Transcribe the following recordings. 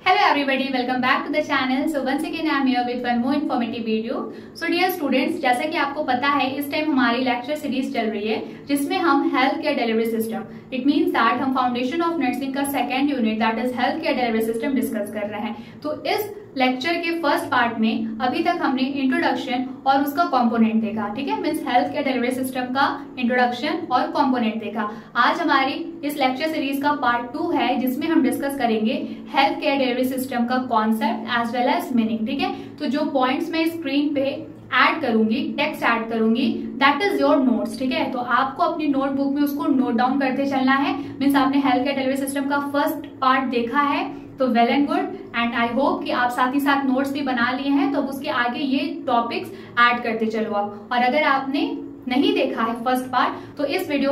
Hello everybody, welcome back to the channel. So once again I am here with one more informative video. So dear students, जैसा कि आपको पता है इस time हमारी lecture series चल रही है जिसमें हम health care delivery system, it means that हम फाउंडेशन ऑफ नर्सिंग का second unit that is health care delivery system discuss कर रहे हैं। तो इस लेक्चर के फर्स्ट पार्ट में अभी तक हमने इंट्रोडक्शन और उसका कंपोनेंट देखा, ठीक है, means health care delivery system का इंट्रोडक्शन और कंपोनेंट देखा। आज हमारी इस लेक्चर सीरीज का पार्ट 2 है जिसमें हम डिस्कस करेंगे हेल्थ केयर डिलीवरी सिस्टम का concept as well as meaning, ठीक है। तो जो पॉइंट्स मैं स्क्रीन पे ऐड करूंगी, टेक्स्ट ऐड करूंगी, दैट इज योर नोट्स, ठीक है। तो आपको अपनी नोटबुक में उसको नोट डाउन करते चलना है। मीन्स आपने हेल्थ केयर डिलीवरी सिस्टम का फर्स्ट पार्ट देखा है तो well and good, and I hope कि आप साथ ही साथ नोट्स भी बना लिए हैं, तो उसके आगे ये टॉपिक्स ऐड करते चलो आप। और अगर आपने नहीं देखा है फर्स्ट पार्ट तो इस वीडियो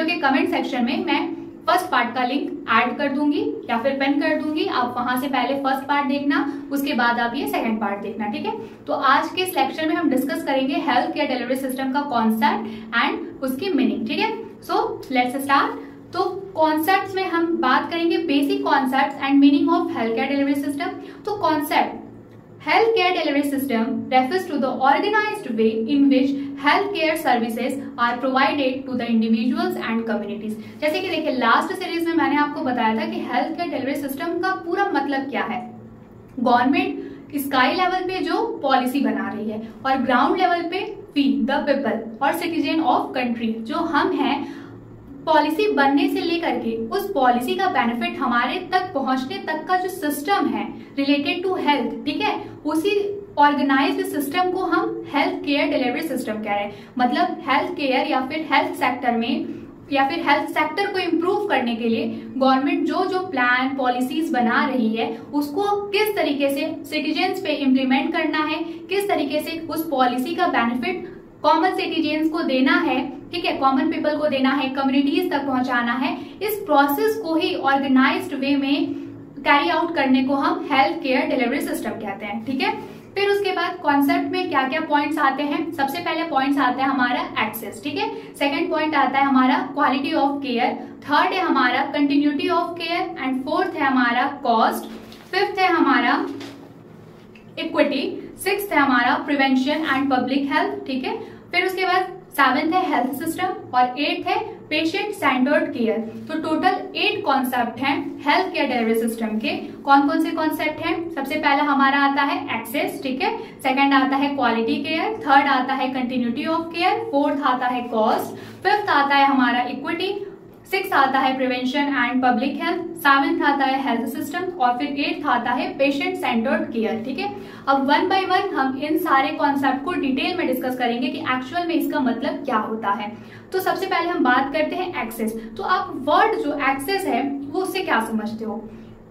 के कमेंट सेक्शन में मैं फर्स्ट पार्ट का लिंक ऐड कर दूंगी या फिर पिन कर दूंगी। आप वहां से पहले फर्स्ट पार्ट देखना, उसके बाद आप ये सेकंड पार्ट देखना, ठीक है। तो आज के इस लेक्चर में हम डिस्कस करेंगे हेल्थ केयर डिलीवरी सिस्टम का कॉन्सेप्ट एंड उसकी मीनिंग, ठीक है। So let's start. तो कॉन्सेप्ट्स में हम बात करेंगे basic concepts and meaning of health care delivery system. तो concept, health care delivery system refers to the organized way in which health care services are provided to the individuals and communities। जैसे कि देखिए last series में मैंने आपको बताया था कि हेल्थ केयर डिलीवरी सिस्टम का पूरा मतलब क्या है। गवर्नमेंट स्काई लेवल पे जो पॉलिसी बना रही है और ग्राउंड लेवल पे वी द पीपल और सिटीजन ऑफ कंट्री जो हम हैं, पॉलिसी बनने से लेकर के उस पॉलिसी का बेनिफिट हमारे तक पहुंचने तक का जो सिस्टम है रिलेटेड टू हेल्थ, ठीक है, उसी ऑर्गेनाइज्ड सिस्टम को हम हेल्थ केयर डिलीवरी सिस्टम कह रहे हैं। मतलब हेल्थ केयर या फिर हेल्थ सेक्टर में या फिर हेल्थ सेक्टर को इम्प्रूव करने के लिए गवर्नमेंट जो जो प्लान पॉलिसीज बना रही है उसको किस तरीके से सिटीजन्स पे इम्प्लीमेंट करना है, किस तरीके से उस पॉलिसी का बेनिफिट कॉमन सिटीजन्स को देना है, ठीक है, कॉमन पीपल को देना है, कम्युनिटीज तक पहुंचाना है। इस प्रोसेस को ही ऑर्गेनाइज्ड वे में कैरी आउट करने को हम हेल्थ केयर डिलीवरी सिस्टम कहते हैं, ठीक है। फिर उसके बाद कॉन्सेप्ट में क्या क्या पॉइंट्स आते हैं। सबसे पहले पॉइंट्स आता है हमारा एक्सेस, ठीक है। सेकंड पॉइंट आता है हमारा क्वालिटी ऑफ केयर, थर्ड है हमारा continuity of care, and fourth है हमारा कॉस्ट, फिफ्थ है हमारा इक्विटी, सिक्स्थ है हमारा प्रिवेंशन एंड पब्लिक हेल्थ, ठीक है। फिर उसके बाद सेवेंथ है हेल्थ सिस्टम और एट्थ है पेशेंट सेंटर्ड केयर। तो टोटल 8 कॉन्सेप्ट हैं हेल्थ केयर डिलीवरी सिस्टम के। कौन कौन से कॉन्सेप्ट हैं? सबसे पहला हमारा आता है एक्सेस, ठीक है। सेकंड आता है क्वालिटी केयर, थर्ड आता है कंटिन्यूटी ऑफ केयर, फोर्थ आता है कॉस्ट, फिफ्थ आता है हमारा इक्विटी, सिक्स आता है prevention and public health, seventh आता है हेल्थ सिस्टम और फिर एट्थ आता है पेशेंट सेंटर्ड केयर, ठीक है। अब वन बाय वन हम इन सारे कॉन्सेप्ट को डिटेल में डिस्कस करेंगे कि एक्चुअल में इसका मतलब क्या होता है। तो सबसे पहले हम बात करते हैं एक्सेस। तो आप वर्ड जो एक्सेस है वो उससे क्या समझते हो?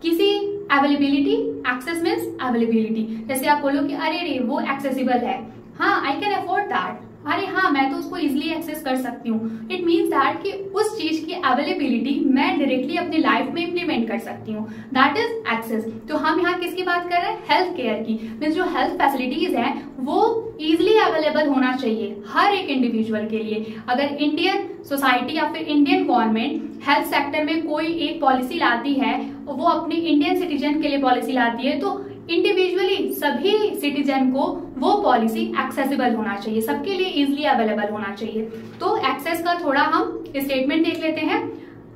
किसी अवेलेबिलिटी, एक्सेस मीन्स अवेलेबिलिटी। जैसे आप बोलो कि अरे रे वो एक्सेसिबल है, हाँ आई कैन अफोर्ड दैट, अरे हाँ मैं तो उसको इजिली एक्सेस कर सकती हूँ। इट मीन्स दैट कि उस चीज की अवेलेबिलिटी मैं डायरेक्टली अपनी लाइफ में इम्प्लीमेंट कर सकती हूँ, दैट इज एक्सेस। तो हम यहाँ किसकी बात कर रहे हैं? हेल्थ केयर की। मीन्स जो हेल्थ फैसिलिटीज हैं वो इजिली अवेलेबल होना चाहिए हर एक इंडिविजुअल के लिए। अगर इंडियन सोसाइटी या फिर इंडियन गवर्नमेंट हेल्थ सेक्टर में कोई एक पॉलिसी लाती है, वो अपने इंडियन सिटीजन के लिए पॉलिसी लाती है, तो इंडिविजुअली सभी सिटीजन को वो पॉलिसी एक्सेसिबल होना चाहिए, सबके लिए इजिली अवेलेबल होना चाहिए। तो एक्सेस का थोड़ा हम स्टेटमेंट देख लेते हैं।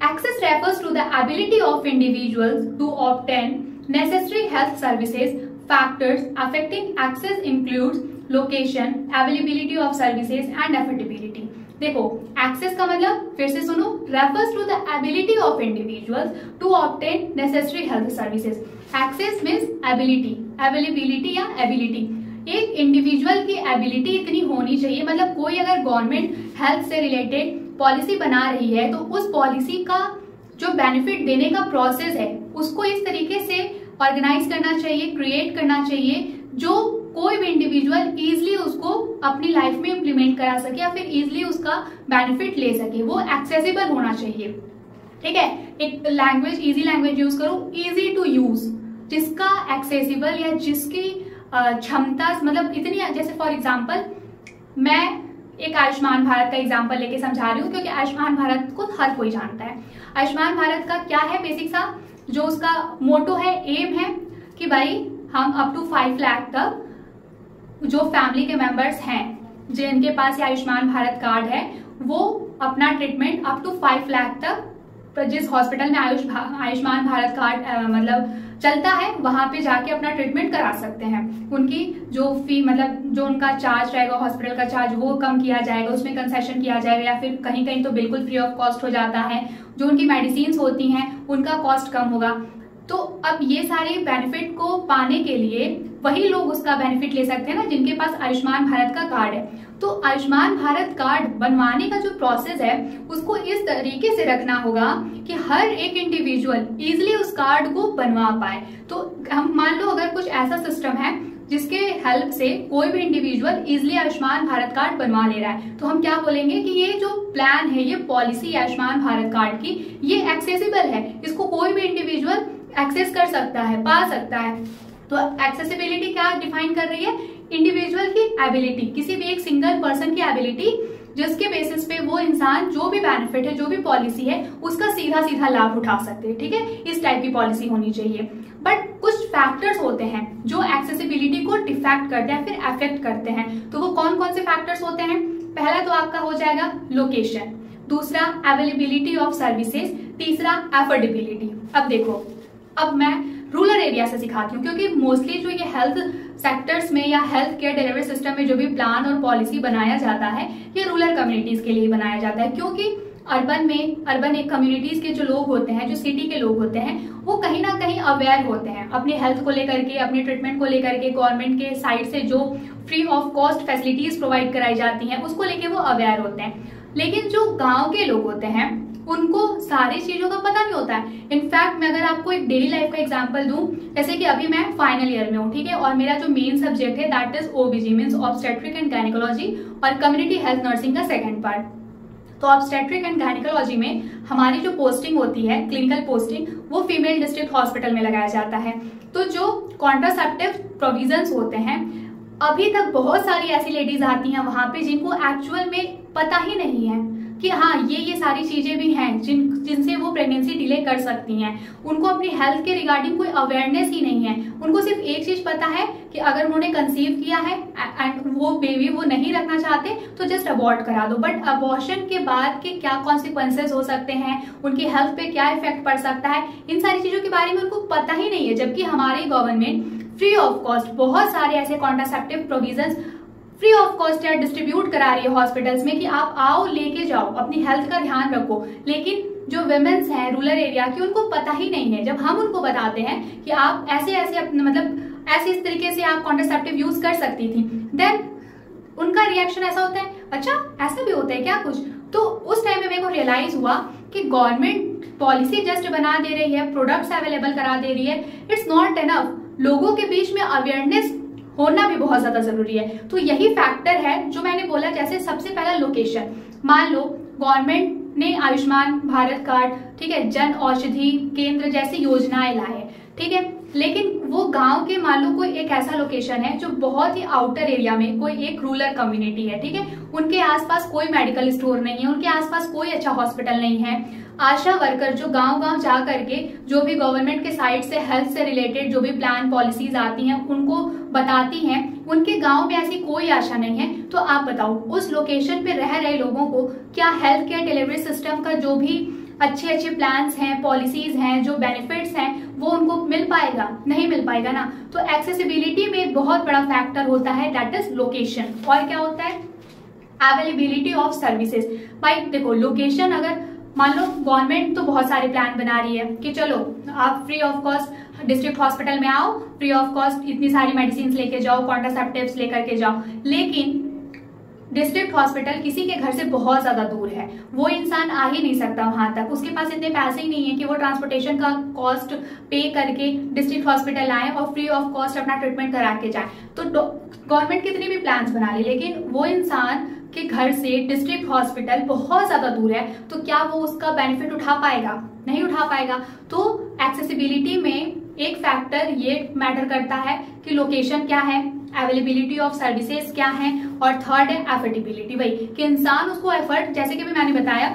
Access refers to the ability of individuals to obtain necessary health services. Factors affecting access includes location, availability of services and affordability. देखो एक्सेस का मतलब फिर से सुनो, refers to the ability of individuals to obtain necessary health services. Access means ability, availability या ability. एक individual की ability इतनी होनी चाहिए, मतलब कोई अगर गवर्नमेंट हेल्थ से रिलेटेड पॉलिसी बना रही है तो उस पॉलिसी का जो बेनिफिट देने का प्रोसेस है उसको इस तरीके से ऑर्गेनाइज करना चाहिए, क्रिएट करना चाहिए जो कोई भी इंडिविजुअल इजिली उसको अपनी लाइफ में इम्प्लीमेंट करा सके या फिर इजिली उसका बेनिफिट ले सके। वो एक्सेसिबल होना चाहिए, ठीक है। एक लैंग्वेज, इजी लैंग्वेज यूज करो, इजी टू यूज, जिसका एक्सेसिबल या जिसकी क्षमता मतलब इतनी, जैसे फॉर एग्जांपल मैं एक आयुष्मान भारत का एग्जांपल लेके समझा रही हूँ क्योंकि आयुष्मान भारत को हर कोई जानता है। आयुष्मान भारत का क्या है बेसिक सा जो उसका मोटो है, एम है कि भाई हम अप टू 5 लाख तक जो फैमिली के मेंबर्स हैं जिनके पास ये आयुष्मान भारत कार्ड है वो अपना ट्रीटमेंट अप टू 5 लाख तक जिस हॉस्पिटल में आयुष्मान भारत कार्ड मतलब चलता है वहां पे जाके अपना ट्रीटमेंट करा सकते हैं। उनकी जो फी मतलब जो उनका चार्ज रहेगा हॉस्पिटल का चार्ज वो कम किया जाएगा, उसमें कंसेशन किया जाएगा, या फिर कहीं कहीं तो बिल्कुल फ्री ऑफ कॉस्ट हो जाता है। जो उनकी मेडिसिन होती हैं उनका कॉस्ट कम होगा। तो अब ये सारे बेनिफिट को पाने के लिए वही लोग उसका बेनिफिट ले सकते हैं ना जिनके पास आयुष्मान भारत का कार्ड है। तो आयुष्मान भारत कार्ड बनवाने का जो प्रोसेस है उसको इस तरीके से रखना होगा कि हर एक इंडिविजुअल इजीली उस कार्ड को बनवा पाए। तो हम मान लो अगर कुछ ऐसा सिस्टम है जिसके हेल्प से कोई भी individual easily Ayushman Bharat card बनवा ले रहा है, तो हम क्या बोलेंगे कि ये जो प्लान है, ये पॉलिसी आयुष्मान भारत कार्ड की, ये एक्सेसिबल है, इसको कोई भी इंडिविजुअल एक्सेस कर सकता है, पा सकता है। तो एक्सेसिबिलिटी क्या डिफाइन कर रही है? इंडिविजुअल की एबिलिटी, किसी भी एक सिंगल पर्सन की एबिलिटी जिसके बेसिस पे वो इंसान जो भी बेनिफिट है, जो भी पॉलिसी है, उसका सीधा सीधा लाभ उठा सकते हैं। ठीक है, इस टाइप की पॉलिसी होनी चाहिए। बट कुछ फैक्टर्स होते हैं जो एक्सेसिबिलिटी को डिफेक्ट करते हैं, फिर अफेक्ट करते हैं। तो वो कौन कौन से फैक्टर्स होते हैं? पहला तो आपका हो जाएगा लोकेशन, दूसरा अवेलेबिलिटी ऑफ सर्विसेज, तीसरा एफोर्डेबिलिटी। अब देखो, अब मैं रूरल एरिया से सिखाती हूँ क्योंकि मोस्टली जो ये हेल्थ सेक्टर्स में या हेल्थ केयर डिलीवरी सिस्टम में जो भी प्लान और पॉलिसी बनाया जाता है ये रूरल कम्युनिटीज के लिए बनाया जाता है। क्योंकि अर्बन एक कम्युनिटीज के जो लोग होते हैं, जो सिटी के लोग होते हैं, वो कहीं ना कहीं अवेयर होते हैं अपने हेल्थ को लेकर के, अपने ट्रीटमेंट को लेकर के। गवर्नमेंट के साइड से जो free of cost facilities provide कराई जाती हैं उसको लेके वो अवेयर होते हैं। लेकिन जो गाँव के लोग होते हैं उनको सारी चीजों का पता नहीं होता है। इनफैक्ट मैं अगर आपको एक डेली लाइफ का एग्जांपल दूं, जैसे कि अभी मैं फाइनल ईयर में हूँ, ठीक है, और मेरा जो मेन सब्जेक्ट है that is ओबीजी means obstetric and gynaecology, और कम्युनिटी हेल्थ नर्सिंग का सेकंड पार्ट। तो ऑब्स्टेट्रिक एंड गायनेकोलॉजी में हमारी जो पोस्टिंग होती है, क्लिनिकल पोस्टिंग, वो फीमेल डिस्ट्रिक्ट हॉस्पिटल में लगाया जाता है। तो जो कॉन्ट्रासेप्टिव प्रोविजंस होते हैं, अभी तक बहुत सारी ऐसी लेडीज आती हैं वहां पे जिनको एक्चुअल में पता ही नहीं है कि हाँ ये सारी चीजें भी हैं जिनसे वो प्रेगनेंसी डिले कर सकती हैं। उनको अपनी हेल्थ के रिगार्डिंग कोई अवेयरनेस ही नहीं है। उनको सिर्फ एक चीज पता है कि अगर उन्होंने कंसीव किया है एंड वो बेबी वो नहीं रखना चाहते तो जस्ट अबॉर्ट करा दो। बट अबॉर्शन के बाद के क्या कॉन्सिक्वेंसेस हो सकते हैं, उनकी हेल्थ पे क्या इफेक्ट पड़ सकता है, इन सारी चीजों के बारे में उनको पता ही नहीं है। जबकि हमारी गवर्नमेंट फ्री ऑफ कॉस्ट बहुत सारे ऐसे contraceptive provisions free of cost या डिस्ट्रीब्यूट करा रही है हॉस्पिटल्स में कि आप आओ, लेके जाओ, अपनी हेल्थ का ध्यान रखो। लेकिन जो विमेन्स हैं रूरल एरिया की, उनको पता ही नहीं है। जब हम उनको बताते हैं कि आप ऐसे मतलब ऐसे इस तरीके से आप कॉन्ट्रासेप्टिव यूज कर सकती थी, देन उनका रिएक्शन ऐसा होता है, अच्छा ऐसा भी होता है क्या कुछ। तो उस टाइम में मेरे को रियलाइज हुआ कि गवर्नमेंट पॉलिसी जस्ट बना दे रही है, प्रोडक्ट्स अवेलेबल करा दे रही है, इट्स नॉट एनफ। लोगों के बीच में अवेयरनेस होना भी बहुत ज्यादा जरूरी है। तो यही फैक्टर है जो मैंने बोला। जैसे सबसे पहला लोकेशन, मान लो गवर्नमेंट ने आयुष्मान भारत कार्ड, ठीक है, जन औषधि केंद्र जैसी योजनाएं लाए, ठीक है, लेकिन वो गांव के मान लो कोई एक ऐसा लोकेशन है जो बहुत ही आउटर एरिया में कोई एक रूरल कम्युनिटी है, ठीक है, उनके आसपास कोई मेडिकल स्टोर नहीं है, उनके आसपास कोई अच्छा हॉस्पिटल नहीं है। आशा वर्कर जो गांव-गांव जा करके जो भी गवर्नमेंट के साइड से हेल्थ से रिलेटेड जो भी प्लान पॉलिसीज आती हैं उनको बताती हैं, उनके गांव में ऐसी कोई आशा नहीं है। तो आप बताओ उस लोकेशन पे रह रहे लोगों को क्या हेल्थ केयर डिलीवरी सिस्टम का जो भी अच्छे प्लान्स हैं, पॉलिसीज हैं, जो बेनिफिट्स हैं, वो उनको मिल पाएगा? नहीं मिल पाएगा ना। तो एक्सेसिबिलिटी में एक बहुत बड़ा फैक्टर होता है दैट इज लोकेशन। और क्या होता है? Availability of services. भाई देखो, लोकेशन अगर मान लो गवर्नमेंट तो बहुत सारे प्लान बना रही है कि चलो आप free of cost district hospital में आओ, फ्री ऑफ कॉस्ट इतनी सारी मेडिसिन लेके जाओ, कॉन्ट्रासेप्टिव्स लेकर के जाओ, लेकिन डिस्ट्रिक्ट हॉस्पिटल किसी के घर से बहुत ज्यादा दूर है, वो इंसान आ ही नहीं सकता वहां तक, उसके पास इतने पैसे ही नहीं है कि वो ट्रांसपोर्टेशन का कॉस्ट पे करके डिस्ट्रिक्ट हॉस्पिटल आए और फ्री ऑफ कॉस्ट अपना ट्रीटमेंट करा के जाए। तो गवर्नमेंट कितने भी प्लान्स बना ले, लेकिन वो इंसान के घर से डिस्ट्रिक्ट हॉस्पिटल बहुत ज्यादा दूर है, तो क्या वो उसका बेनिफिट उठा पाएगा? नहीं उठा पाएगा। तो एक्सेसिबिलिटी में एक फैक्टर ये मैटर करता है कि लोकेशन क्या है, अवेलेबिलिटी ऑफ सर्विसेज क्या है, और थर्ड है एफोर्डेबिलिटी। भाई कि इंसान उसको एफर्ट, जैसे कि भी मैंने बताया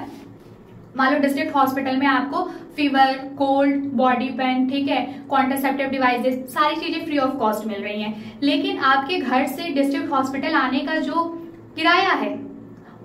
मान लो डिस्ट्रिक्ट हॉस्पिटल में आपको फीवर, कोल्ड, बॉडी पेन, ठीक है, कॉन्ट्रासेप्टिव डिवाइसेस, सारी चीजें फ्री ऑफ कॉस्ट मिल रही हैं। लेकिन आपके घर से डिस्ट्रिक्ट हॉस्पिटल आने का जो किराया है,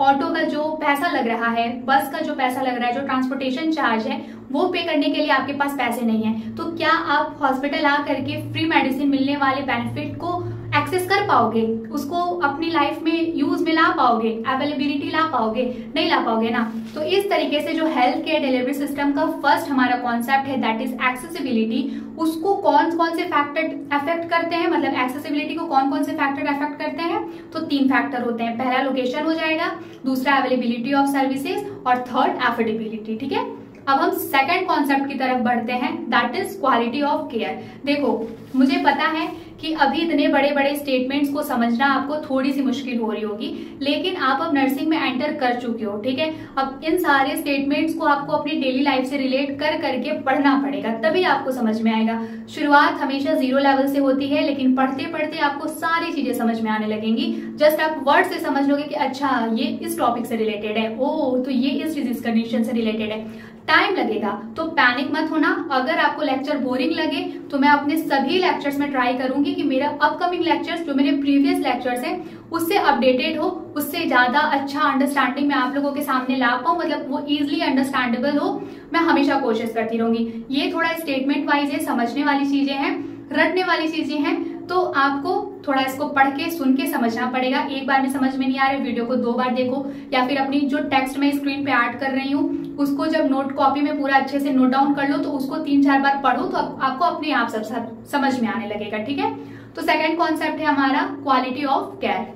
ऑटो का जो पैसा लग रहा है, बस का जो पैसा लग रहा है, जो ट्रांसपोर्टेशन चार्ज है, वो पे करने के लिए आपके पास पैसे नहीं है, तो क्या आप हॉस्पिटल आ करके फ्री मेडिसिन मिलने वाले बेनिफिट को एक्सेस कर पाओगे, उसको अपनी लाइफ में यूज में ला पाओगे, अवेलेबिलिटी ला पाओगे? नहीं ला पाओगे ना। तो इस तरीके से जो हेल्थ केयर डिलीवरी सिस्टम का फर्स्ट हमारा कॉन्सेप्ट है दैट इज एक्सेसिबिलिटी, उसको कौन कौन से फैक्टर अफेक्ट करते हैं, मतलब एक्सेसिबिलिटी को कौन कौन से फैक्टर अफेक्ट करते हैं? तो 3 फैक्टर होते हैं। पहला लोकेशन हो जाएगा, दूसरा अवेलेबिलिटी ऑफ सर्विसेज और थर्ड एफोर्डेबिलिटी। ठीक है, अब हम सेकंड कॉन्सेप्ट की तरफ बढ़ते हैं that is quality of care. देखो, मुझे पता है कि अभी इतने बड़े बड़े स्टेटमेंट्स को समझना आपको थोड़ी सी मुश्किल हो रही होगी, लेकिन आप अब नर्सिंग में एंटर कर चुके हो, ठीक है। अब इन सारे स्टेटमेंट्स को आपको अपनी डेली लाइफ से रिलेट कर करके पढ़ना पड़ेगा, तभी आपको समझ में आएगा। शुरुआत हमेशा 0 लेवल से होती है, लेकिन पढ़ते पढ़ते आपको सारी चीजें समझ में आने लगेंगी। जस्ट आप वर्ड से समझ लोगे कि अच्छा ये इस टॉपिक से रिलेटेड है, ओ तो ये इस डिजीज कंडीशन से रिलेटेड है। टाइम लगेगा, तो पैनिक मत होना। अगर आपको लेक्चर बोरिंग लगे तो मैं अपने सभी लेक्चर्स में ट्राई करूंगी कि मेरा अपकमिंग लेक्चर्स जो मेरे प्रीवियस लेक्चर्स हैं उससे अपडेटेड हो, उससे ज्यादा अच्छा अंडरस्टैंडिंग मैं आप लोगों के सामने ला पाऊं, मतलब वो इजिली अंडरस्टैंडेबल हो। मैं हमेशा कोशिश करती रहूंगी। ये थोड़ा स्टेटमेंट वाइज है, समझने वाली चीजें हैं, रटने वाली चीजें हैं, तो आपको थोड़ा इसको पढ़ के सुन के समझना पड़ेगा। एक बार में समझ में नहीं आ रहा, वीडियो को 2 बार देखो, या फिर अपनी जो टेक्स्ट मैं स्क्रीन पे ऐड कर रही हूँ उसको जब नोट कॉपी में पूरा अच्छे से नोट डाउन कर लो, तो उसको 3-4 बार पढ़ो, तो आपको अपने आप सब समझ में आने लगेगा। ठीक है, तो सेकंड कॉन्सेप्ट है हमारा quality of care.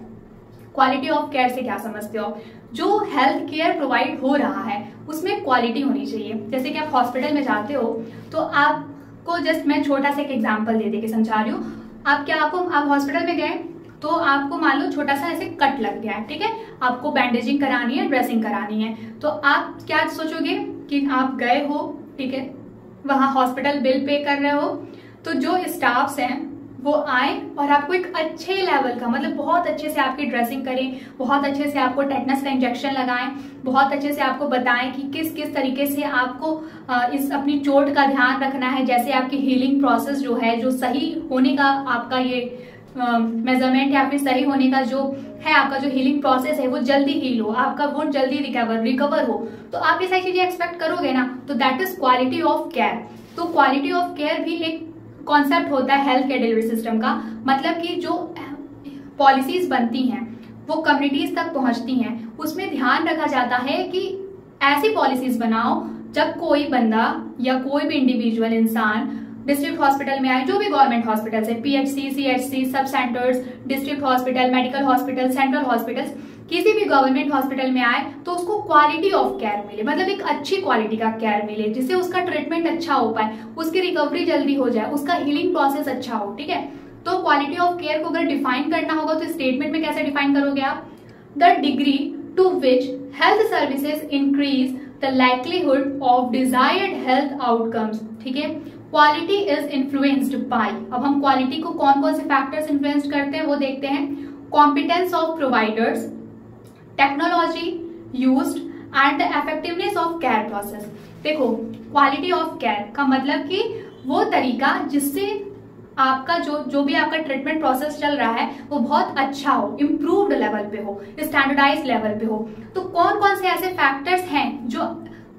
Quality of care से क्या समझते हो? जो हेल्थ केयर प्रोवाइड हो रहा है उसमें क्वालिटी होनी चाहिए। जैसे कि आप हॉस्पिटल में जाते हो तो आपको, जस्ट मैं छोटा सा एक एग्जाम्पल दे के समझा रही हूँ। आप हॉस्पिटल में गए तो आपको मान लो छोटा सा ऐसे कट लग गया है, ठीक है, आपको बैंडेजिंग करानी है, ड्रेसिंग करानी है, तो आप क्या सोचोगे कि आप गए हो, ठीक है, वहां हॉस्पिटल बिल पे कर रहे हो, तो जो स्टाफ्स हैं वो आए और आपको एक अच्छे लेवल का, मतलब बहुत अच्छे से आपकी ड्रेसिंग करें, बहुत अच्छे से आपको टेटनस का इंजेक्शन लगाएं, बहुत अच्छे से आपको बताएं कि किस किस तरीके से आपको इस अपनी चोट का ध्यान रखना है, जैसे आपकी हीलिंग प्रोसेस जो है, जो सही होने का आपका ये मेजरमेंट या फिर सही होने का जो है, आपका जो हीलिंग प्रोसेस है वो जल्दी हील हो, आपका वुंड जल्दी रिकवर हो, तो आप ये सारी चीजें एक्सपेक्ट करोगे ना, तो that is quality of care. तो क्वालिटी ऑफ केयर भी एक कॉन्सेप्ट होता है हेल्थ केयर डिलीवरी सिस्टम का, मतलब कि जो पॉलिसीज बनती हैं वो कम्युनिटीज तक पहुंचती हैं, उसमें ध्यान रखा जाता है कि ऐसी पॉलिसीज बनाओ जब कोई बंदा या कोई भी इंडिविजुअल इंसान डिस्ट्रिक्ट हॉस्पिटल में आए, जो भी गवर्नमेंट हॉस्पिटल है, पीएचसी, सीएचसी, सब centres, district hospital, medical hospital, central hospitals, किसी भी गवर्नमेंट हॉस्पिटल में आए तो उसको क्वालिटी ऑफ केयर मिले, मतलब एक अच्छी क्वालिटी का केयर मिले, जिससे उसका ट्रीटमेंट अच्छा हो पाए, उसकी रिकवरी जल्दी हो जाए, उसका हीलिंग प्रोसेस अच्छा हो। ठीक है, तो क्वालिटी ऑफ केयर को अगर डिफाइन करना होगा तो स्टेटमेंट में कैसे डिफाइन करोगे आप? The degree to which health services increase the likelihood of desired health outcomes. ठीक है, क्वालिटी इज इन्फ्लुएंस्ड बाय, अब हम क्वालिटी को कौन कौन से फैक्टर्स इन्फ्लुएंस करते हैं वो देखते हैं। Competence of providers, technology used and the effectiveness of care process. देखो, क्वालिटी ऑफ केयर का मतलब कि वो तरीका जिससे आपका जो भी आपका ट्रीटमेंट प्रोसेस चल रहा है वो बहुत अच्छा हो, इम्प्रूव्ड लेवल पे हो, स्टैंडर्डाइज्ड लेवल पे हो। तो कौन कौन से ऐसे फैक्टर्स हैं जो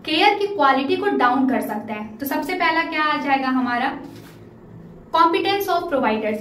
केयर की क्वालिटी को डाउन कर सकते हैं? तो सबसे पहला क्या आ जाएगा हमारा? कॉम्पिटेंस ऑफ प्रोवाइडर्स,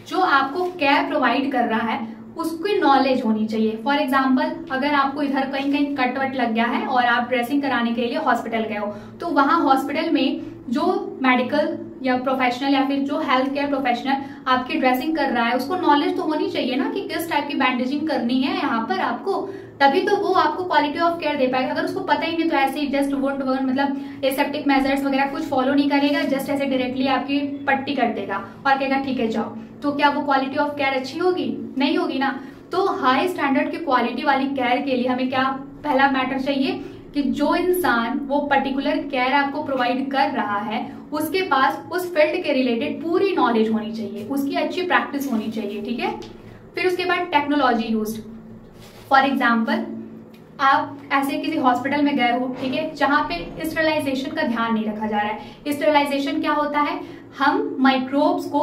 जो आपको केयर प्रोवाइड कर रहा है उसकी नॉलेज होनी चाहिए। फॉर एग्जाम्पल, अगर आपको इधर कहीं कहीं कट वट लग गया है और आप ड्रेसिंग कराने के लिए हॉस्पिटल गए हो, तो वहां हॉस्पिटल में जो मेडिकल या प्रोफेशनल या फिर जो हेल्थ केयर प्रोफेशनल आपकी ड्रेसिंग कर रहा है उसको नॉलेज तो होनी चाहिए ना कि किस टाइप की बैंडेजिंग करनी है यहाँ पर आपको, तभी तो वो आपको क्वालिटी ऑफ केयर दे पाएगा। अगर उसको पता ही नहीं तो ऐसे ही जस्ट वुंड मतलब एसेप्टिक मेजर्स वगैरह कुछ फॉलो नहीं करेगा, जस्ट ऐसे डायरेक्टली आपकी पट्टी कर देगा और कहेगा ठीक है जाओ, तो क्या वो क्वालिटी ऑफ केयर अच्छी होगी? नहीं होगी ना। तो हाई स्टैंडर्ड की क्वालिटी वाली केयर के लिए हमें क्या पहला मैटर चाहिए कि जो इंसान वो पर्टिकुलर केयर आपको प्रोवाइड कर रहा है उसके पास उस फील्ड के रिलेटेड पूरी नॉलेज होनी चाहिए, उसकी अच्छी प्रैक्टिस होनी चाहिए। ठीक है, फिर उसके बाद टेक्नोलॉजी यूज्ड। फॉर एग्जाम्पल, आप ऐसे किसी हॉस्पिटल में गए हो, ठीक है, जहां पे स्टेरिलाइजेशन का ध्यान नहीं रखा जा रहा है। स्टेरिलाइजेशन क्या होता है? हम माइक्रोब्स को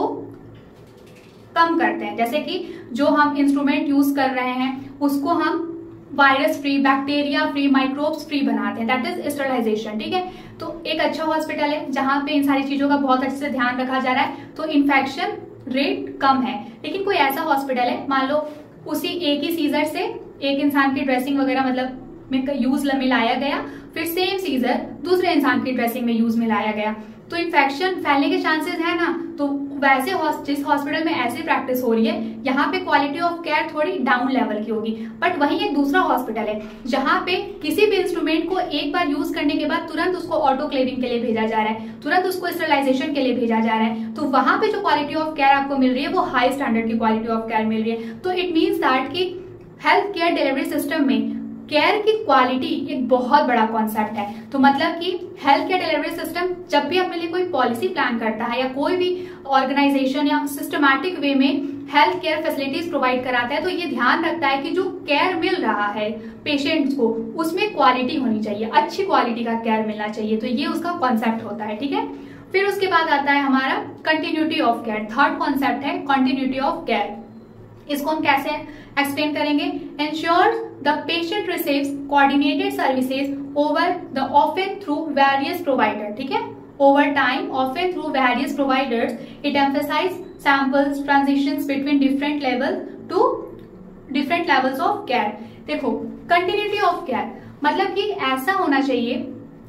कम करते हैं, जैसे कि जो हम इंस्ट्रूमेंट यूज कर रहे हैं उसको हम virus free, bacteria free, microbes free बनाते हैं, दैट इज स्टेरिलाइजेशन। ठीक है, तो एक अच्छा हॉस्पिटल है जहां पे इन सारी चीजों का बहुत अच्छे से ध्यान रखा जा रहा है, तो इन्फेक्शन रेट कम है। लेकिन कोई ऐसा हॉस्पिटल है, मान लो उसी एक ही सीजर से एक इंसान की ड्रेसिंग वगैरह मतलब में यूज में लाया गया, फिर सेम सीजर दूसरे इंसान की ड्रेसिंग में यूज में लाया गया, तो इन्फेक्शन फैलने के चांसेस है ना। तो वैसे जिस हॉस्पिटल में ऐसी प्रैक्टिस हो रही है, यहाँ पे क्वालिटी ऑफ केयर थोड़ी डाउन लेवल की होगी। बट वहीं एक दूसरा हॉस्पिटल है जहाँ पे किसी भी इंस्ट्रूमेंट को एक बार यूज करने के बाद तुरंत उसको ऑटोक्लेविंग के लिए भेजा जा रहा है, तुरंत उसको स्टेरिलाइजेशन के लिए भेजा जा रहा है, तो वहां पे जो क्वालिटी ऑफ केयर आपको मिल रही है वो हाई स्टैंडर्ड की क्वालिटी ऑफ केयर मिल रही है। तो इट मीन्स दैट कि हेल्थ केयर डिलीवरी सिस्टम में केयर की क्वालिटी एक बहुत बड़ा कॉन्सेप्ट है। तो मतलब कि हेल्थ केयर डिलीवरी सिस्टम जब भी अपने लिए कोई पॉलिसी प्लान करता है या कोई भी ऑर्गेनाइजेशन या सिस्टमैटिक वे में हेल्थ केयर फैसिलिटीज प्रोवाइड कराता है, तो ये ध्यान रखता है कि जो केयर मिल रहा है पेशेंट्स को उसमें क्वालिटी होनी चाहिए, अच्छी क्वालिटी का केयर मिलना चाहिए। तो ये उसका कॉन्सेप्ट होता है। ठीक है, फिर उसके बाद आता है हमारा continuity of care. Third concept है कंटिन्यूटी ऑफ केयर। इसको हम कैसे एक्सप्लेन करेंगे? Ensure the patient receives coordinated services over the often through various provider. ठीक है, over time often through various providers, it emphasize samples transitions between different levels of care. देखो, continuity of care मतलब कि ऐसा होना चाहिए,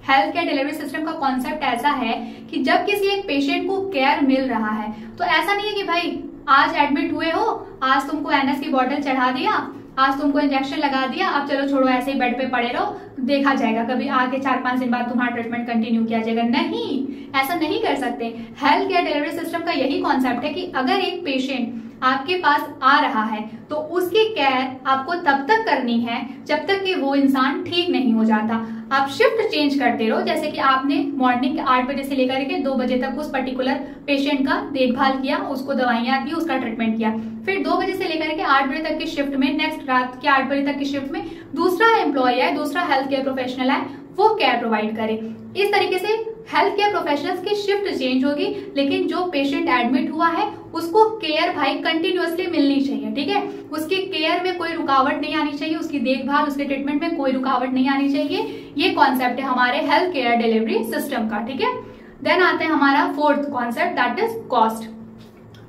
health care delivery system का concept ऐसा है कि जब किसी एक पेशेंट को केयर मिल रहा है तो ऐसा नहीं है कि भाई आज एडमिट हुए हो, आज तुमको एनएस की बोतल चढ़ा दिया, आज तुमको इंजेक्शन लगा दिया, अब चलो छोड़ो ऐसे ही बेड पे पड़े रहो, देखा जाएगा, कभी आगे 4-5 दिन बाद तुम्हारा ट्रीटमेंट कंटिन्यू किया जाएगा। नहीं, ऐसा नहीं कर सकते। हेल्थ केयर डिलीवरी सिस्टम का यही कॉन्सेप्ट है कि अगर एक पेशेंट आपके पास आ रहा है तो उसकी केयर आपको तब तक करनी है जब तक कि वो इंसान ठीक नहीं हो जाता। आप शिफ्ट चेंज करते रहो, जैसे कि आपने मॉर्निंग के 8 बजे से लेकर के 2 बजे तक उस पर्टिकुलर पेशेंट का देखभाल किया, उसको दवाइयां दी, उसका ट्रीटमेंट किया, फिर 2 बजे से लेकर के 8 बजे तक की शिफ्ट में, नेक्स्ट रात के 8 बजे तक की शिफ्ट में दूसरा एम्प्लॉय है, दूसरा हेल्थ केयर प्रोफेशनल है, वो केयर प्रोवाइड करे। इस तरीके से हेल्थ केयर प्रोफेशनल्स की शिफ्ट चेंज होगी, लेकिन जो पेशेंट एडमिट हुआ है उसको केयर भाई कंटिन्यूअसली मिलनी चाहिए। ठीक है, उसकी केयर में कोई रुकावट नहीं आनी चाहिए, उसकी देखभाल, उसके ट्रीटमेंट में कोई रुकावट नहीं आनी चाहिए। ये कॉन्सेप्ट है हमारे हेल्थ केयर डिलीवरी सिस्टम का। ठीक है, देन आता है हमारा fourth concept, that is cost.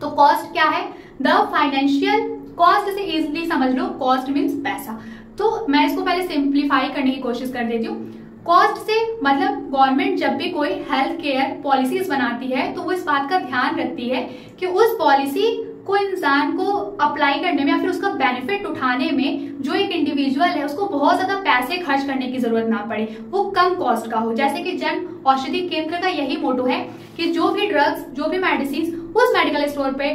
तो कॉस्ट क्या है? The financial cost. जैसे इजिली समझ लो, कॉस्ट मीन्स पैसा। तो मैं इसको पहले सिंप्लीफाई करने की कोशिश कर देती हूँ। कॉस्ट से मतलब गवर्नमेंट जब भी कोई हेल्थ केयर पॉलिसीज बनाती है तो वो इस बात का ध्यान रखती है कि उस पॉलिसी को इंसान को अप्लाई करने में या फिर उसका बेनिफिट उठाने में जो एक इंडिविजुअल है उसको बहुत ज्यादा पैसे खर्च करने की जरूरत ना पड़े, वो कम कॉस्ट का हो। जैसे कि जन औषधि केंद्र का यही मोटो है कि जो भी ड्रग्स, जो भी मेडिसिन उस मेडिकल स्टोर पे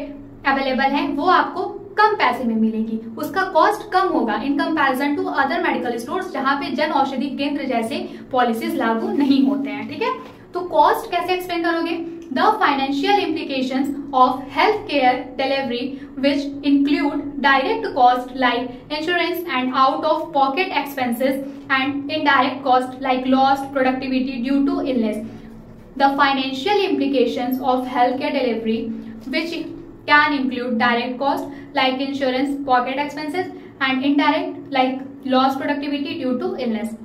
अवेलेबल है वो आपको कम पैसे में मिलेगी, उसका कॉस्ट कम होगा in comparison to other medical stores जहां पे जन औषधि केंद्र जैसे पॉलिसीज लागू नहीं होते हैं। ठीक है, तो कॉस्ट कैसे एक्सप्लेन करोगे? The financial implications of health care delivery which include direct cost like insurance and out of pocket expenses and indirect cost like lost productivity due to illness. The financial implications of health care delivery which can include direct cost like insurance, pocket expenses and indirect like lost productivity due to illness।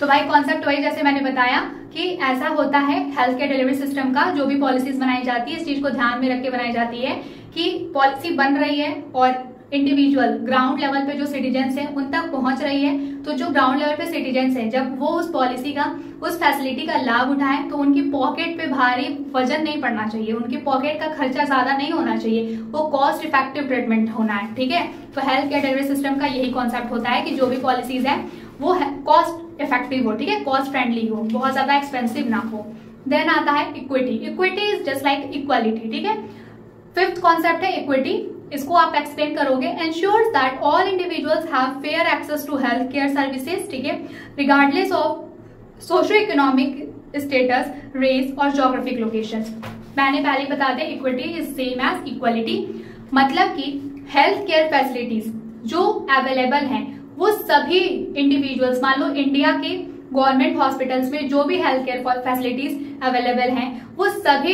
तो भाई concept वही जैसे मैंने बताया कि ऐसा होता है हेल्थ केयर डिलीवरी सिस्टम का, जो भी पॉलिसीज बनाई जाती है इस चीज को ध्यान में रख के बनाई जाती है कि पॉलिसी बन रही है और इंडिविजुअल ग्राउंड लेवल पे जो सिटीजन्स हैं उन तक पहुंच रही है। तो जो ग्राउंड लेवल पे सिटीजन्स हैं जब वो उस पॉलिसी का, उस फैसिलिटी का लाभ उठाएं तो उनकी पॉकेट पे भारी वजन नहीं पड़ना चाहिए, उनकी पॉकेट का खर्चा ज्यादा नहीं होना चाहिए, वो कॉस्ट इफेक्टिव ट्रीटमेंट होना है। ठीक है, तो हेल्थ केयर डिलीवरी सिस्टम का यही कॉन्सेप्ट होता है कि जो भी पॉलिसीज है वो कॉस्ट इफेक्टिव हो, ठीक है, कॉस्ट फ्रेंडली हो, बहुत ज्यादा एक्सपेंसिव ना हो। देन आता है equity. Equity is just like equality. ठीक है, फिफ्थ कॉन्सेप्ट है इक्विटी। इसको आप एक्सप्लेन करोगे, ensures that all individuals have fair access to health care services, ठीक है, regardless of socio economic status, race और जोग्राफिक लोकेशन। मैंने पहले बता दें, equity is same as equality. मतलब कि हेल्थ केयर फैसिलिटीज जो अवेलेबल हैं वो सभी इंडिविजुअल्स, मान लो इंडिया के गवर्नमेंट हॉस्पिटल्स में जो भी हेल्थ केयर फैसिलिटीज अवेलेबल हैं, वो सभी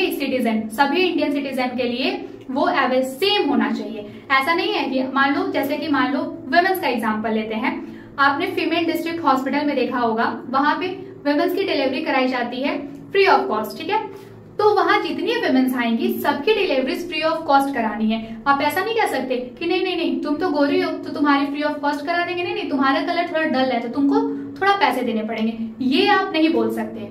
इंडियन सिटीजन के लिए वो सेम होना चाहिए। ऐसा नहीं है कि मान लो वुमेन्स का एग्जांपल लेते हैं, आपने फीमेल डिस्ट्रिक्ट हॉस्पिटल में देखा होगा, वहां पे वुमेन्स की डिलीवरी कराई जाती है फ्री ऑफ कॉस्ट, ठीक है। तो वहां जितनी वुमेन्स आएंगी सबकी डिलीवरी फ्री ऑफ कॉस्ट करानी है। आप ऐसा नहीं कह सकते कि नहीं तुम तो गोरी हो तो तुम्हारी फ्री ऑफ कॉस्ट करा देंगे, नहीं तुम्हारा कलर थोड़ा डल है तो तुमको थोड़ा पैसे देने पड़ेंगे, ये आप नहीं बोल सकते,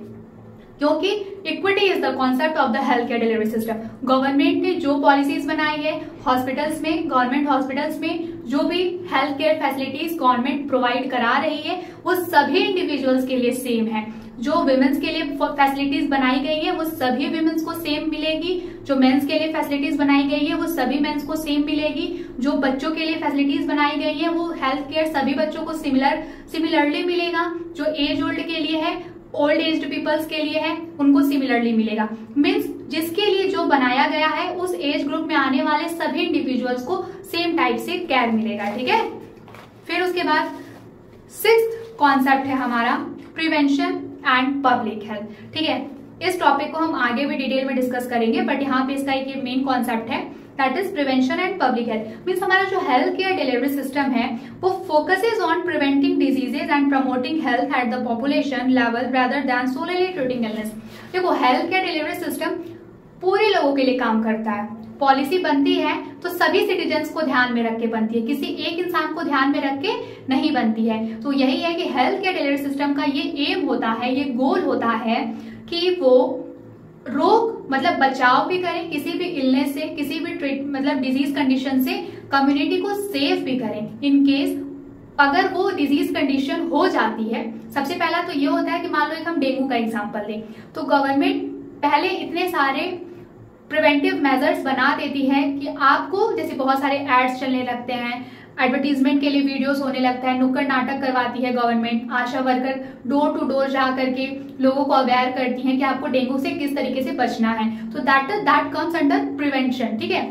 क्योंकि equity is the concept of the health care delivery system. Government ने जो पॉलिसीज बनाई है हॉस्पिटल्स में, गवर्नमेंट हॉस्पिटल्स में जो भी health care facilities government provide करा रही है वो सभी इंडिविजुअल्स के लिए सेम है। जो विमेन्स के लिए फैसिलिटीज बनाई गई है वो सभी विमेन्स को सेम मिलेगी, जो मेंस के लिए फैसिलिटीज बनाई गई है वो सभी मेंस को सेम मिलेगी, जो बच्चों के लिए फैसिलिटीज बनाई गई है वो हेल्थ केयर सभी बच्चों को सिमिलरली मिलेगा, जो एज ओल्ड के लिए है, ओल्ड एज्ड पीपल्स के लिए है, उनको सिमिलरली मिलेगा। मीन्स जिसके लिए जो बनाया गया है उस एज ग्रुप में आने वाले सभी इंडिविजुअल्स को सेम टाइप से केयर मिलेगा, ठीक है। फिर उसके बाद 6th कॉन्सेप्ट है हमारा प्रिवेंशन एंड पब्लिक हेल्थ, ठीक है। इस टॉपिक को हम आगे भी डिटेल में डिस्कस करेंगे, बट यहाँ पे इसका एक मेन कॉन्सेप्ट है, that is prevention and public health. Means हमारा जो हेल्थ केयर डिलीवरी सिस्टम है वो focuses on preventing diseases and promoting health at the population level rather than solely treating illness. देखो हेल्थ केयर डिलीवरी सिस्टम पूरे लोगों के लिए काम करता है। पॉलिसी बनती है तो सभी सिटीजन्स को ध्यान में रख के बनती है, किसी एक इंसान को ध्यान में रख के नहीं बनती है। तो यही है कि हेल्थ केयर डिलीवरी सिस्टम का ये एम होता है, ये गोल होता है कि वो रोग मतलब बचाव भी करें किसी भी इलनेस से, किसी भी डिजीज कंडीशन से, कम्युनिटी को सेफ भी करें इन केस अगर वो डिजीज कंडीशन हो जाती है। सबसे पहला तो ये होता है कि मान लो एक हम डेंगू का एग्जांपल दें तो गवर्नमेंट पहले इतने सारे प्रिवेंटिव मेजर्स बना देती है कि आपको, जैसे बहुत सारे एड्स चलने लगते हैं, एडवर्टीजमेंट के लिए वीडियोस होने लगता है, नुक्कड़ नाटक करवाती है government, ASHA worker door to door जा करके लोगों को अवेयर करती हैं कि आपको डेंगू से किस तरीके से बचना है। तो दैट कम्स अंडर प्रिवेंशन, ठीक है।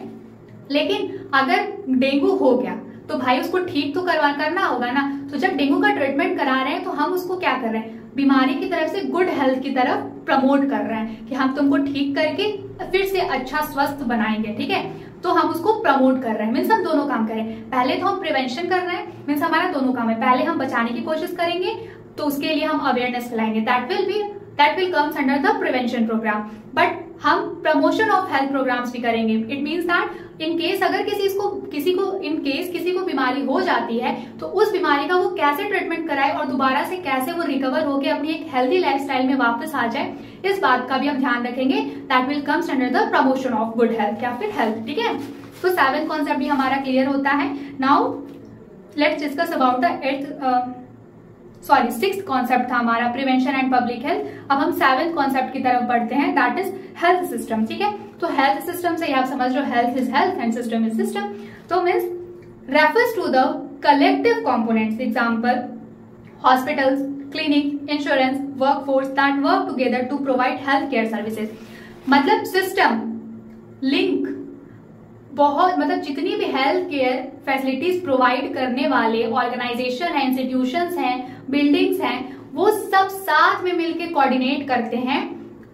लेकिन अगर डेंगू हो गया तो भाई उसको ठीक तो करना होगा ना। तो जब डेंगू का ट्रीटमेंट करा रहे हैं तो हम उसको क्या कर रहे हैं, बीमारी की तरफ से गुड हेल्थ की तरफ प्रमोट कर रहे हैं कि हम तुमको ठीक करके फिर से अच्छा स्वस्थ बनाएंगे, ठीक है। तो हम उसको प्रमोट कर रहे हैं, मीन्स हम दोनों काम करें। पहले तो हम प्रिवेंशन कर रहे हैं, मीन्स हमारा दोनों काम है, पहले हम बचाने की कोशिश करेंगे तो उसके लिए हम अवेयरनेस फैलाएंगे, that will comes under the prevention programme. But हम प्रमोशन ऑफ हेल्थ प्रोग्राम्स भी करेंगे। It means that in case अगर किसी को बीमारी हो जाती है तो उस बीमारी का वो कैसे ट्रीटमेंट कराए और दोबारा से कैसे वो रिकवर होकर अपनी एक हेल्दी लाइफस्टाइल में वापस आ जाए, इस बात का भी हम ध्यान रखेंगे। That will comes under the promotion of good health या फिर हेल्थ, ठीक है। तो 7th कॉन्सेप्ट भी हमारा क्लियर होता है। Now let's discuss about the 6th concept था हमारा प्रिवेंशन एंड पब्लिक हेल्थ। अब हम 7th कॉन्सेप्ट की तरफ बढ़ते हैं, दैट इज हेल्थ सिस्टम, ठीक है। तो हेल्थ सिस्टम से आप समझ लो health is health and system is system. तो means refers to the collective components, example hospitals, clinic, insurance, workforce that work together to provide health care services. मतलब system link बहुत जितनी भी हेल्थ केयर फैसिलिटीज प्रोवाइड करने वाले organisation है, institutions हैं, buildings हैं, वो सब साथ में मिलकर कोऑर्डिनेट करते हैं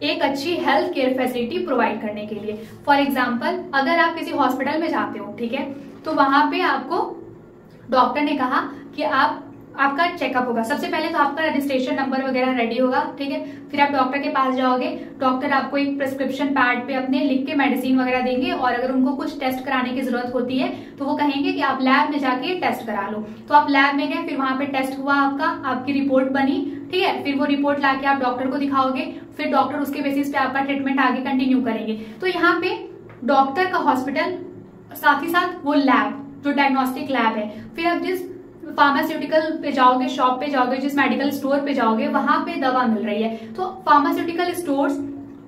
एक अच्छी हेल्थ केयर फैसिलिटी प्रोवाइड करने के लिए। फॉर एग्जाम्पल अगर आप किसी हॉस्पिटल में जाते हो, ठीक है, तो वहां पे आपको डॉक्टर ने कहा कि आपका चेकअप होगा। सबसे पहले तो आपका रजिस्ट्रेशन नंबर वगैरह रेडी होगा, ठीक है। फिर आप डॉक्टर के पास जाओगे, डॉक्टर आपको एक प्रिस्क्रिप्शन पैड पे अपने लिख के मेडिसिन वगैरह देंगे और अगर उनको कुछ टेस्ट कराने की जरूरत होती है तो वो कहेंगे कि आप लैब में जाके टेस्ट करा लो। तो आप लैब में गए, फिर वहां पे टेस्ट हुआ आपकी रिपोर्ट बनी, ठीक है। फिर वो रिपोर्ट लाके आप डॉक्टर को दिखाओगे, फिर डॉक्टर उसके बेसिस पे आपका ट्रीटमेंट आगे कंटिन्यू करेंगे। तो यहाँ पे डॉक्टर का हॉस्पिटल, साथ ही साथ वो लैब जो डायग्नोस्टिक लैब है। फिर आप जिस फार्मास्यूटिकल पे जाओगे, शॉप पे जाओगे, जिस मेडिकल स्टोर पे जाओगे, वहां पे दवा मिल रही है। तो pharmaceutical stores,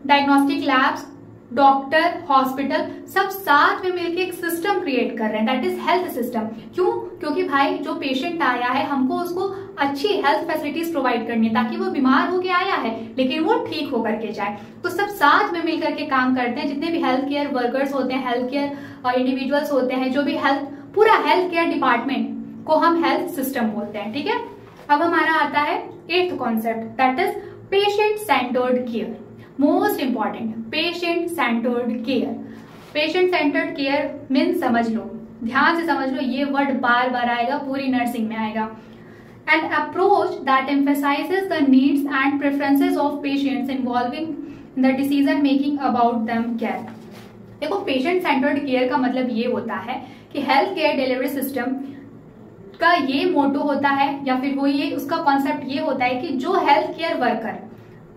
diagnostic labs, doctor, hospital सब साथ में मिलकर एक सिस्टम क्रिएट कर रहे हैं, दैट इज हेल्थ सिस्टम। क्यों? क्योंकि भाई जो पेशेंट आया है हमको उसको अच्छी हेल्थ फैसिलिटीज प्रोवाइड करनी है, ताकि वो बीमार होके आया है लेकिन वो ठीक होकर के जाए। तो सब साथ में मिलकर के काम करते हैं, जितने भी हेल्थ केयर वर्कर्स होते हैं, हेल्थ केयर इंडिविजुअल्स होते हैं, जो भी पूरा हेल्थ केयर डिपार्टमेंट को हम हेल्थ सिस्टम बोलते हैं। ठीक है, अब हमारा आता है 8th concept, that is patient centred care. Most important, patient centred care. Patient centred care mean, समझ लो, ध्यान से समझ लो, ये वर्ड बार बार आएगा, पूरी नर्सिंग में आएगा। An approach that emphasizes the needs and preferences of patients involving the decision making about them care। देखो, पेशेंट सेंटर्ड केयर का मतलब ये होता है कि हेल्थ केयर डिलीवरी सिस्टम का ये मोटो होता है, या फिर वो ये उसका कॉन्सेप्ट ये होता है कि जो हेल्थ केयर वर्कर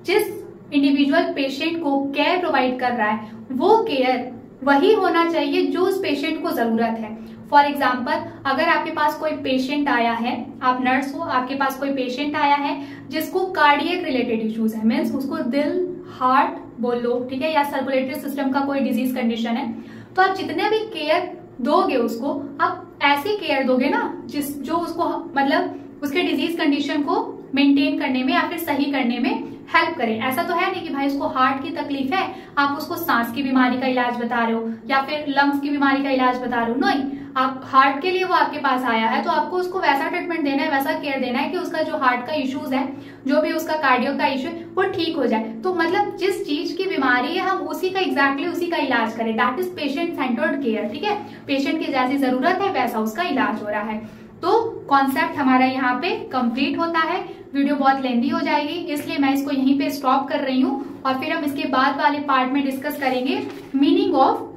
जिस इंडिविजुअल पेशेंट को केयर प्रोवाइड कर रहा है, वो केयर वही होना चाहिए जो उस पेशेंट को जरूरत है। फॉर एग्जाम्पल, अगर आपके पास कोई पेशेंट आया है, आप नर्स हो, आपके पास कोई पेशेंट आया है जिसको कार्डियक रिलेटेड इश्यूज है, मीन्स उसको दिल, हार्ट बोल लो, ठीक है, या सर्कुलेटरी सिस्टम का कोई डिजीज कंडीशन है, तो आप जितने भी केयर दोगे उसको, आप ऐसी केयर दोगे ना जो उसको मतलब उसके डिजीज कंडीशन को मेंटेन करने में या फिर सही करने में हेल्प करे। ऐसा तो है नहीं कि भाई उसको हार्ट की तकलीफ है, आप उसको सांस की बीमारी का इलाज बता रहे हो या फिर लंग्स की बीमारी का इलाज बता रहे हो। नहीं, आप हार्ट के लिए वो आपके पास आया है तो आपको उसको वैसा ट्रीटमेंट देना है, वैसा केयर देना है कि उसका जो हार्ट का इश्यूज है, जो भी उसका कार्डियो का इश्यू है, वो ठीक हो जाए। तो मतलब जिस चीज की बीमारी है हम उसी का एग्जैक्टली उसी का इलाज करें, that is patient centred care. ठीक है, पेशेंट की जैसी जरूरत है वैसा उसका इलाज हो रहा है। तो कॉन्सेप्ट हमारा यहाँ पे कंप्लीट होता है। वीडियो बहुत लेंदी हो जाएगी, इसलिए मैं इसको यहीं पे स्टॉप कर रही हूँ और फिर हम इसके बाद वाले पार्ट में डिस्कस करेंगे meaning of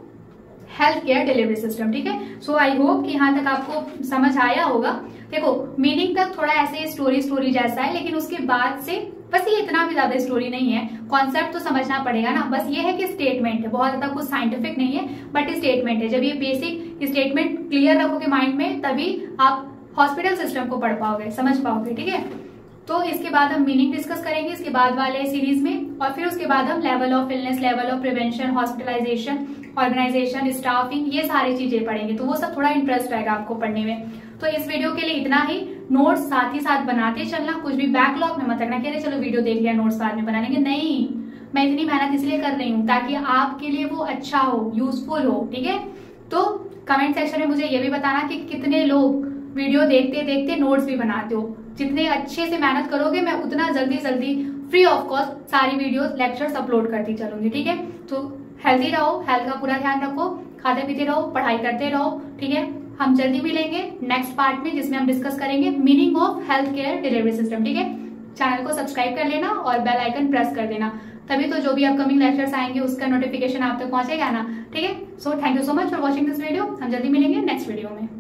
health care delivery system. ठीक है, सो आई होप कि यहाँ तक आपको समझ आया होगा। देखो, मीनिंग तक थोड़ा ऐसे स्टोरी जैसा है, लेकिन उसके बाद से बस ये इतना भी ज्यादा स्टोरी नहीं है, कॉन्सेप्ट तो समझना पड़ेगा ना। बस ये है कि स्टेटमेंट है, बहुत ज्यादा कुछ साइंटिफिक नहीं है, बट स्टेटमेंट है। जब ये बेसिक स्टेटमेंट क्लियर रखोगे माइंड में, तभी आप हॉस्पिटल सिस्टम को पढ़ पाओगे, समझ पाओगे। ठीक है, तो इसके बाद हम मीनिंग डिस्कस करेंगे इसके बाद वाले सीरीज में, और फिर उसके बाद हम level of illness, level of prevention, hospitalization, organization, staffing, ये सारी चीजें पढ़ेंगे। तो वो सब थोड़ा इंटरेस्ट रहेगा आपको पढ़ने में। तो इस वीडियो के लिए इतना ही। नोट्स साथ ही साथ बनाते चलना, कुछ भी बैकलॉग में मत रखना कि अरे चलो वीडियो देख लिया नोट्स बाद में बना लेंगे। नहीं, मैं इतनी मेहनत इसलिए कर रही हूँ ताकि आपके लिए वो अच्छा हो, यूजफुल हो। ठीक है, तो कमेंट सेक्शन में मुझे ये भी बताना कि कितने लोग वीडियो देखते देखते नोट्स भी बनाते हो। जितने अच्छे से मेहनत करोगे, मैं उतना जल्दी फ्री ऑफ कॉस्ट सारी वीडियो लेक्चर्स अपलोड करती चलूंगी। ठीक है, तो हेल्दी रहो, हेल्थ का पूरा ध्यान रखो, खाते पीते रहो, पढ़ाई करते रहो। ठीक है, हम जल्दी मिलेंगे नेक्स्ट पार्ट में जिसमें हम डिस्कस करेंगे meaning of health care delivery system. ठीक है, चैनल को सब्सक्राइब कर लेना और बेल आइकन प्रेस कर देना, तभी तो जो भी अपकमिंग लेक्चर्स आएंगे उसका नोटिफिकेशन आप तक पहुंचेगा ना। ठीक है, so thank you so much for watching this video. हम जल्दी मिलेंगे नेक्स्ट वीडियो में।